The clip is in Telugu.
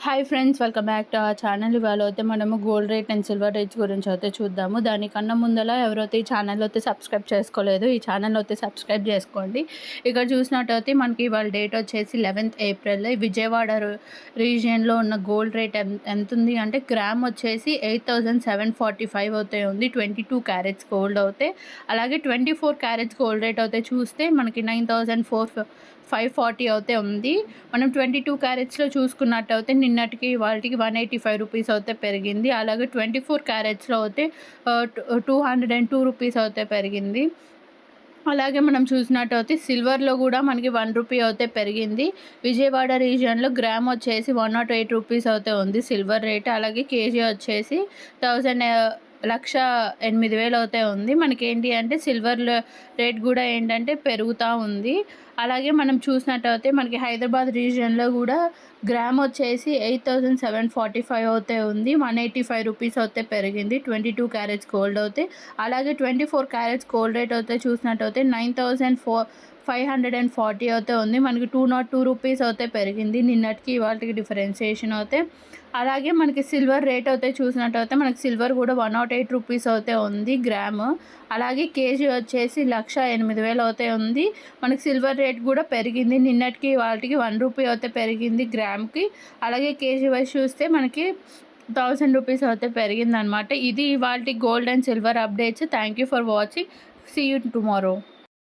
Hi friends, welcome back to our channel. ఇవాళ అయితే మనము gold rate and silver rates గురించి అయితే చూద్దాము. దానికన్నా ముందర ఎవరైతే ఈ ఛానల్ అయితే సబ్స్క్రైబ్ చేసుకోలేదు, ఈ ఛానల్ అయితే సబ్స్క్రైబ్ చేసుకోండి. ఇక్కడ చూసినట్టయితే మనకి ఇవాళ డేట్ వచ్చేసి 11th ఏప్రిల్. విజయవాడ రీజియన్లో ఉన్న గోల్డ్ రేట్ ఎంత ఉంది అంటే గ్రామ్ వచ్చేసి 8,745 అవుతే ఉంది. 22 క్యారెట్స్ గోల్డ్ అవుతే. అలాగే 24 క్యారెట్స్ గోల్డ్ రేట్ అయితే చూస్తే మనకి 9,540 అయితే ఉంది. మనం 22 క్యారెట్స్లో చూసుకున్నట్టయితే నిన్నటికి వాళ్ళకి 185 రూపీస్ అయితే పెరిగింది. అలాగే 24 క్యారెట్స్లో అయితే 202 రూపీస్ అయితే పెరిగింది. అలాగే మనం చూసినట్టయితే సిల్వర్లో కూడా మనకి 1 రూపీ అయితే పెరిగింది. విజయవాడ రీజియన్లో గ్రామ్ వచ్చేసి 108 రూపీస్ అయితే ఉంది సిల్వర్ రేట్. అలాగే కేజీ వచ్చేసి 1,08,000 అయితే ఉంది. మనకేంటి అంటే సిల్వర్ రేట్ కూడా ఏంటంటే పెరుగుతూ ఉంది. అలాగే మనం చూసినట్టయితే మనకి హైదరాబాద్ రీజియన్లో కూడా గ్రామ్ వచ్చేసి 8,745 అయితే ఉంది. 185 రూపీస్ అయితే పెరిగింది 22 క్యారెట్స్ గోల్డ్ అయితే. అలాగే 24 క్యారెట్స్ గోల్డ్ రేట్ అయితే చూసినట్టయితే 9,540 అయితే ఉంది. మనకి 202 రూపీస్ అయితే పెరిగింది నిన్నటికి ఇవాళకి డిఫరెన్షియేషన్ అయితే. అలాగే మనకి సిల్వర్ రేట్ అయితే చూసినట్టయితే మనకి సిల్వర్ కూడా 108 రూపీస్ అయితే ఉంది గ్రాము. అలాగే కేజీ వచ్చేసి 1,08,000 అయితే ఉంది. మనకి సిల్వర్ రేట్ కూడా పెరిగింది నిన్నటికి వాటికి 1 రూపీ అయితే పెరిగింది గ్రామ్కి. అలాగే కేజీ వైజ్ చూస్తే మనకి 1000 రూపీస్ అయితే పెరిగిందనమాట. ఇది ఇవాళ gold and silver updates. Thank you for watching. See you tomorrow.